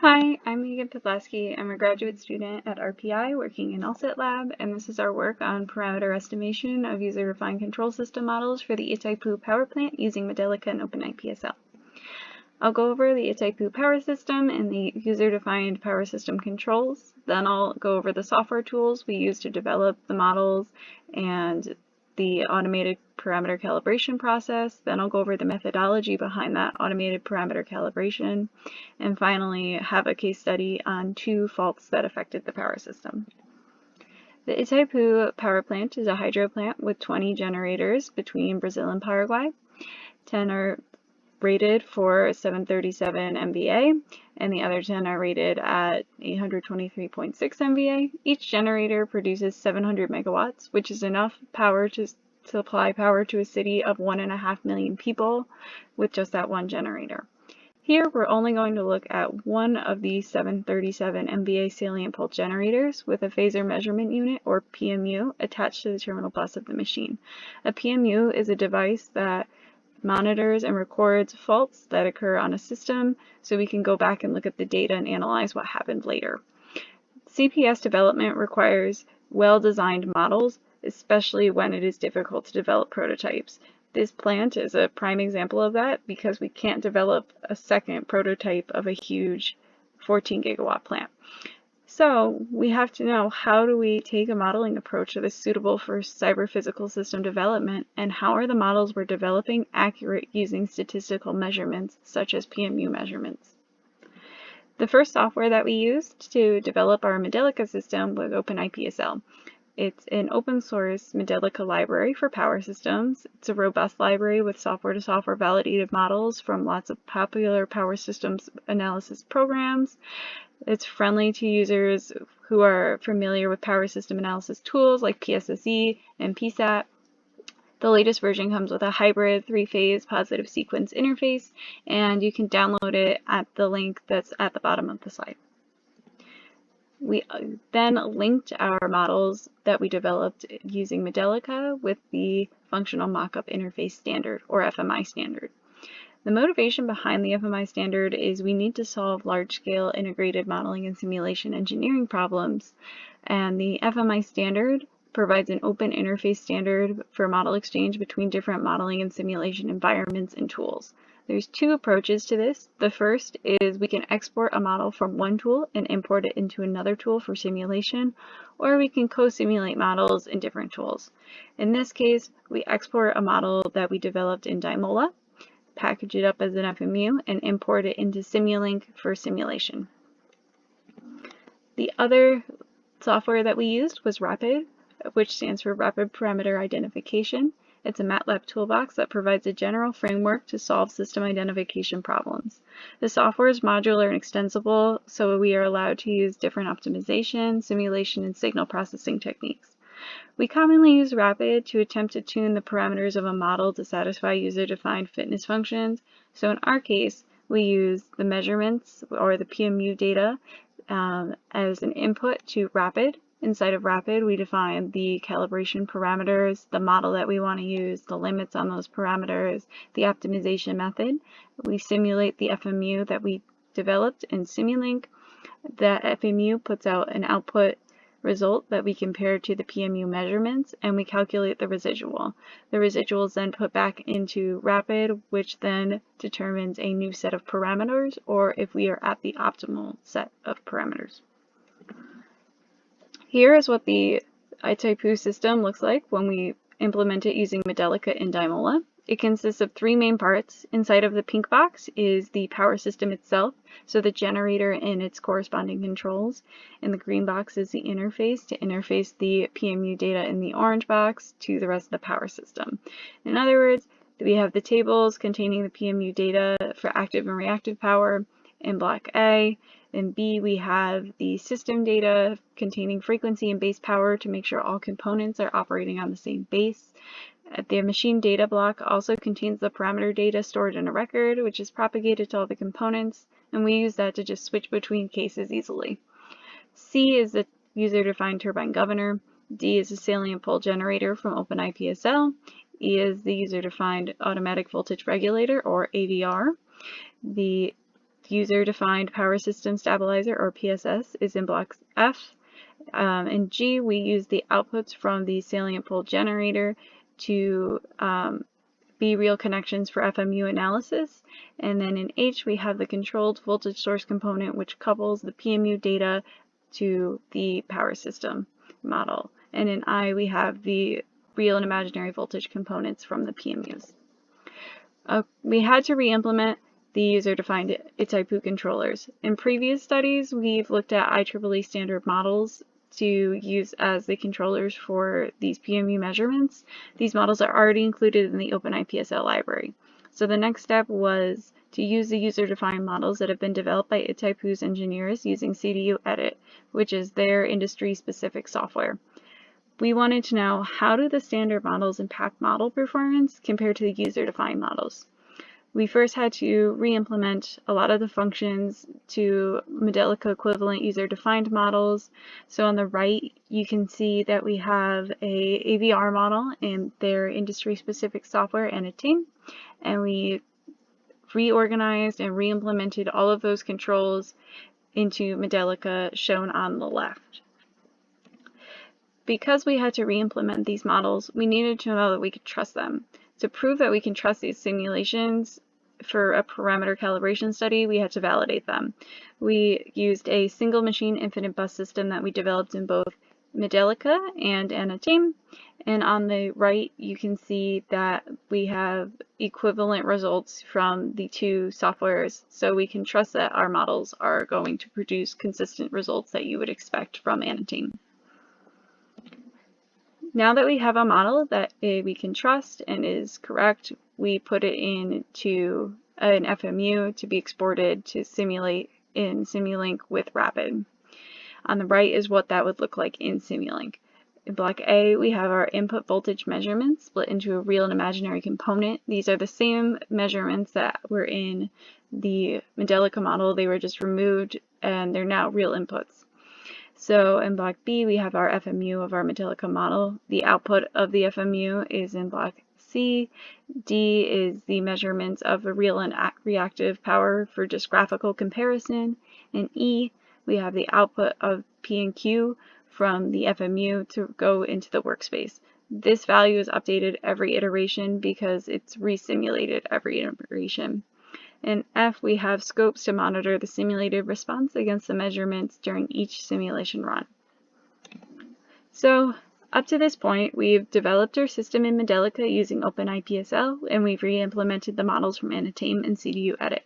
Hi, I'm Meaghan Podlaski. I'm a graduate student at RPI working in LSAT Lab, and this is our work on parameter estimation of user-defined control system models for the Itaipu power plant using Modelica and OpenIPSL. I'll go over the Itaipu power system and the user-defined power system controls. Then I'll go over the software tools we use to develop the models and the automated parameter calibration process. Then I'll go over the methodology behind that automated parameter calibration. And finally, have a case study on 2 faults that affected the power system. The Itaipu power plant is a hydro plant with 20 generators between Brazil and Paraguay. 10 are rated for 737 MVA, and the other 10 are rated at 823.6 MVA. Each generator produces 700 megawatts, which is enough power to supply power to a city of 1.5 million people with just that one generator. Here we're only going to look at one of the 737 MVA salient pole generators with a phasor measurement unit, or PMU, attached to the terminal bus of the machine. A PMU is a device that monitors and records faults that occur on a system so we can go back and look at the data and analyze what happened later. CPS development requires well-designed models, especially when it is difficult to develop prototypes. This plant is a prime example of that because we can't develop a second prototype of a huge 14 gigawatt plant. So we have to know, how do we take a modeling approach that is suitable for cyber-physical system development, and how are the models we're developing accurate using statistical measurements such as PMU measurements? The first software that we used to develop our Modelica system was OpenIPSL. It's an open source Modelica library for power systems. It's a robust library with software-to-software validated models from lots of popular power systems analysis programs. It's friendly to users who are familiar with power system analysis tools like PSSE and PSAT. The latest version comes with a hybrid 3-phase positive sequence interface, and you can download it at the link that's at the bottom of the slide. We then linked our models that we developed using Modelica with the Functional Mockup Interface Standard, or FMI standard. The motivation behind the FMI standard is we need to solve large-scale integrated modeling and simulation engineering problems, and the FMI standard provides an open interface standard for model exchange between different modeling and simulation environments and tools. There's 2 approaches to this. The first is we can export a model from one tool and import it into another tool for simulation, or we can co-simulate models in different tools. In this case, we export a model that we developed in Dymola, package it up as an FMU, and import it into Simulink for simulation. The other software that we used was RAPID, which stands for Rapid Parameter Identification. It's a MATLAB toolbox that provides a general framework to solve system identification problems. The software is modular and extensible, so we are allowed to use different optimization, simulation, and signal processing techniques. We commonly use RAPID to attempt to tune the parameters of a model to satisfy user-defined fitness functions. So in our case, we use the measurements or the PMU data as an input to RAPID. Inside of RAPID, we define the calibration parameters, the model that we want to use, the limits on those parameters, the optimization method. We simulate the FMU that we developed in Simulink. That FMU puts out an output result that we compare to the PMU measurements, and we calculate the residual. The residual is then put back into RAPID, which then determines a new set of parameters, or if we are at the optimal set of parameters. Here is what the Itaipu system looks like when we implement it using Modelica in Dymola. It consists of 3 main parts. Inside of the pink box is the power system itself, so the generator and its corresponding controls. In the green box is the interface to interface the PMU data in the orange box to the rest of the power system. In other words, we have the tables containing the PMU data for active and reactive power in block A. In B, we have the system data containing frequency and base power to make sure all components are operating on the same base. The machine data block also contains the parameter data stored in a record, which is propagated to all the components, and we use that to just switch between cases easily. C is the user-defined turbine governor. D is a salient pole generator from OpenIPSL. E is the user-defined automatic voltage regulator, or AVR. The user-defined power system stabilizer, or PSS, is in block F. In G, we use the outputs from the salient pole generator to be real connections for FMU analysis. And then in H, we have the controlled voltage source component, which couples the PMU data to the power system model. And in I, we have the real and imaginary voltage components from the PMUs. We had to re-implement the user-defined Itaipu controllers. In previous studies, we've looked at IEEE standard models to use as the controllers for these PMU measurements. These models are already included in the OpenIPSL library. So the next step was to use the user-defined models that have been developed by Itaipu's engineers using CDU Edit, which is their industry-specific software. We wanted to know, how do the standard models impact model performance compared to the user-defined models? We first had to re-implement a lot of the functions to Modelica equivalent user-defined models. So on the right, you can see that we have a AVR model in their industry-specific software and a team, and we reorganized and re-implemented all of those controls into Modelica, shown on the left. Because we had to re-implement these models, we needed to know that we could trust them. To prove that we can trust these simulations for a parameter calibration study, we had to validate them. We used a single machine infinite bus system that we developed in both Modelica and Anateam. And on the right, you can see that we have equivalent results from the two softwares, so we can trust that our models are going to produce consistent results that you would expect from Anateam. Now that we have a model that we can trust and is correct, we put it into an FMU to be exported to simulate in Simulink with Rapid. On the right is what that would look like in Simulink. In block A, we have our input voltage measurements split into a real and imaginary component. These are the same measurements that were in the Modelica model. They were just removed and they're now real inputs. So in block B, we have our FMU of our Modelica model. The output of the FMU is in block C. D is the measurements of the real and reactive power for just graphical comparison. In E, we have the output of P and Q from the FMU to go into the workspace. This value is updated every iteration because it's resimulated every iteration. In F, we have scopes to monitor the simulated response against the measurements during each simulation run. So, up to this point, we've developed our system in Modelica using OpenIPSL, and we've re-implemented the models from Anateam and CDU Edit.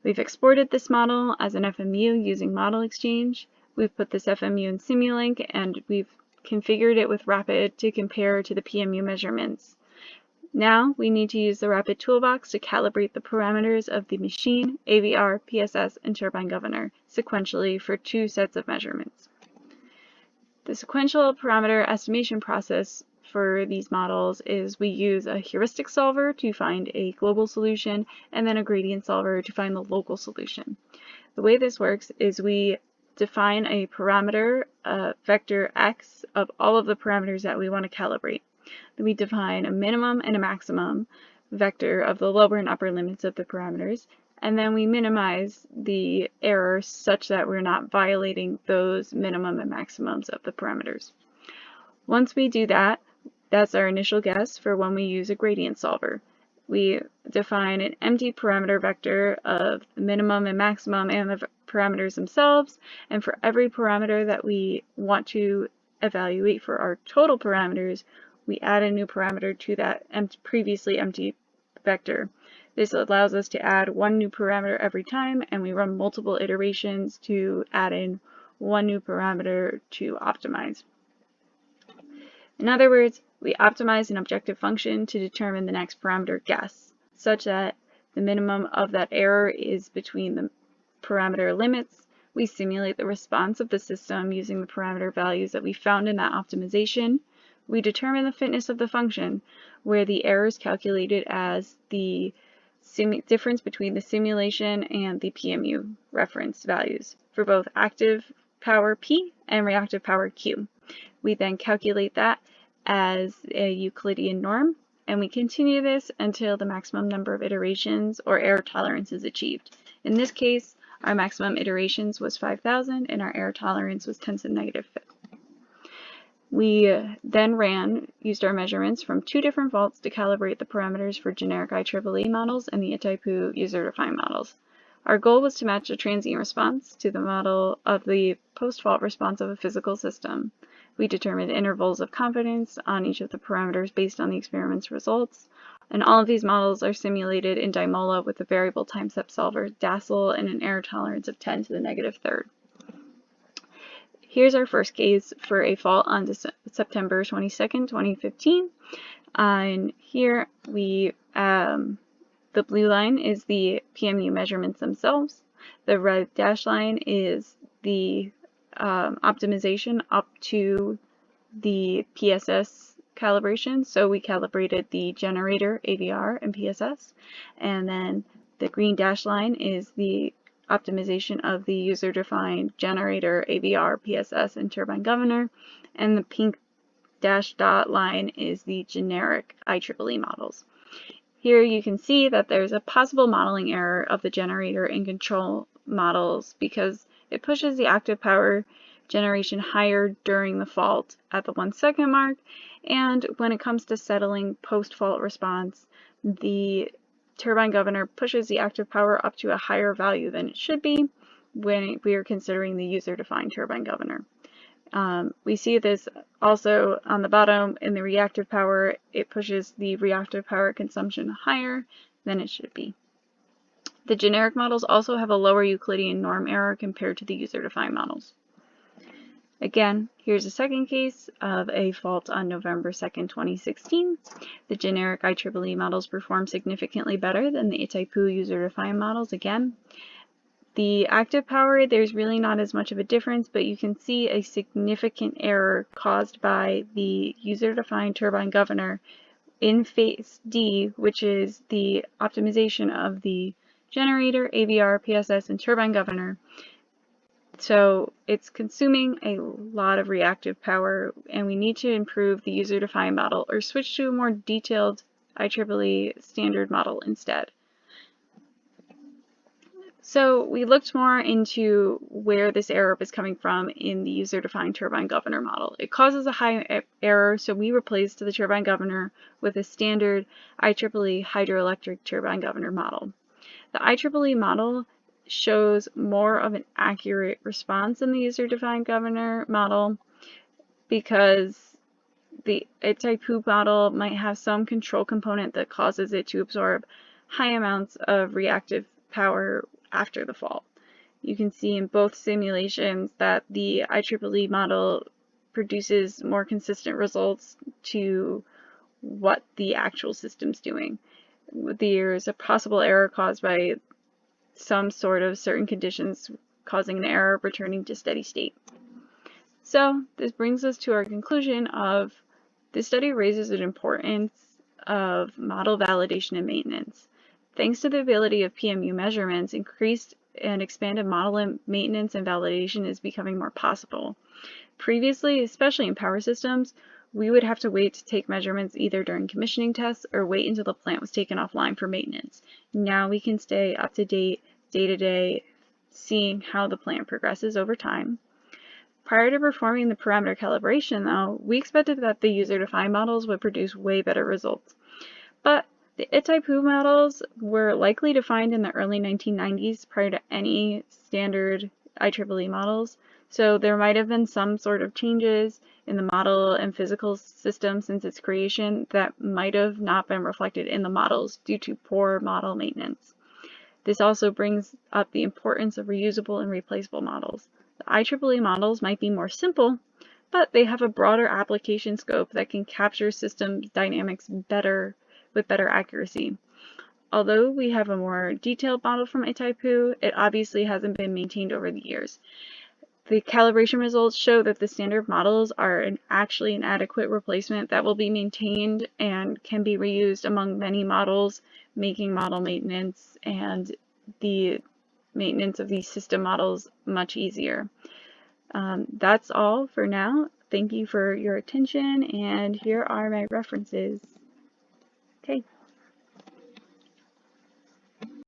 We've exported this model as an FMU using Model Exchange. We've put this FMU in Simulink, and we've configured it with Rapid to compare to the PMU measurements. Now we need to use the Rapid toolbox to calibrate the parameters of the machine, AVR, PSS, and turbine governor sequentially for two sets of measurements. The sequential parameter estimation process for these models is we use a heuristic solver to find a global solution and then a gradient solver to find the local solution. The way this works is we define a parameter, vector x, of all of the parameters that we want to calibrate. Then we define a minimum and a maximum vector of the lower and upper limits of the parameters, and then we minimize the error such that we're not violating those minimum and maximums of the parameters. Once we do that, that's our initial guess for when we use a gradient solver. We define an empty parameter vector of the minimum and maximum and the parameters themselves, and for every parameter that we want to evaluate for our total parameters, we add a new parameter to that previously empty vector. This allows us to add one new parameter every time, and we run multiple iterations to add in one new parameter to optimize. In other words, we optimize an objective function to determine the next parameter guess, such that the minimum of that error is between the parameter limits. We simulate the response of the system using the parameter values that we found in that optimization. We determine the fitness of the function, where the error is calculated as the difference between the simulation and the PMU reference values for both active power P and reactive power Q. We then calculate that as a Euclidean norm, and we continue this until the maximum number of iterations or error tolerance is achieved. In this case, our maximum iterations was 5,000 and our error tolerance was 10 to the negative 5th. We then used our measurements from 2 different faults to calibrate the parameters for generic IEEE models and the Itaipu user-defined models. Our goal was to match the transient response to the model of the post-fault response of a physical system. We determined intervals of confidence on each of the parameters based on the experiment's results, and all of these models are simulated in Dymola with the variable time step solver DASL and an error tolerance of 10 to the negative 3rd. Here's our first case for a fault on September 22nd, 2015. And here the blue line is the PMU measurements themselves. The red dash line is the optimization up to the PSS calibration. So we calibrated the generator, AVR, and PSS. And then the green dash line is the optimization of the user-defined generator, AVR, PSS, and turbine governor, and the pink dashed dot line is the generic IEEE models. Here you can see that there's a possible modeling error of the generator and control models because it pushes the active power generation higher during the fault at the 1 second mark, and when it comes to settling post-fault response, the turbine governor pushes the active power up to a higher value than it should be when we are considering the user-defined turbine governor. We see this also on the bottom in the reactive power. It pushes the reactive power consumption higher than it should be. The generic models also have a lower Euclidean norm error compared to the user-defined models. Again, here's a second case of a fault on November 2nd, 2016. The generic IEEE models perform significantly better than the Itaipu user-defined models again. The active power, there's really not as much of a difference, but you can see a significant error caused by the user-defined turbine governor in phase D, which is the optimization of the generator, AVR, PSS, and turbine governor. So it's consuming a lot of reactive power, and we need to improve the user-defined model or switch to a more detailed IEEE standard model instead. So we looked more into where this error is coming from in the user-defined turbine governor model. It causes a high error, so we replaced the turbine governor with a standard IEEE hydroelectric turbine governor model. The IEEE model shows more of an accurate response in the user-defined governor model because the Itaipu model might have some control component that causes it to absorb high amounts of reactive power after the fault. You can see in both simulations that the IEEE model produces more consistent results to what the actual system's doing. There's a possible error caused by some sort of certain conditions causing an error returning to steady state. So this brings us to our conclusion of this study raises an importance of model validation and maintenance. Thanks to the ability of PMU measurements, increased and expanded model maintenance and validation is becoming more possible. Previously, especially in power systems, we would have to wait to take measurements either during commissioning tests or wait until the plant was taken offline for maintenance. Now we can stay up to date, day to day, seeing how the plant progresses over time. Prior to performing the parameter calibration, though, we expected that the user-defined models would produce way better results. But the Itaipu models were likely defined in the early 1990s prior to any standard IEEE models, so there might have been some sort of changes in the model and physical system since its creation that might have not been reflected in the models due to poor model maintenance. This also brings up the importance of reusable and replaceable models. The IEEE models might be more simple, but they have a broader application scope that can capture system dynamics with better accuracy. Although we have a more detailed model from Itaipu, it obviously hasn't been maintained over the years. The calibration results show that the standard models are actually an adequate replacement that will be maintained and can be reused among many models, making model maintenance and the maintenance of these system models much easier. That's all for now. Thank you for your attention, and here are my references. Okay.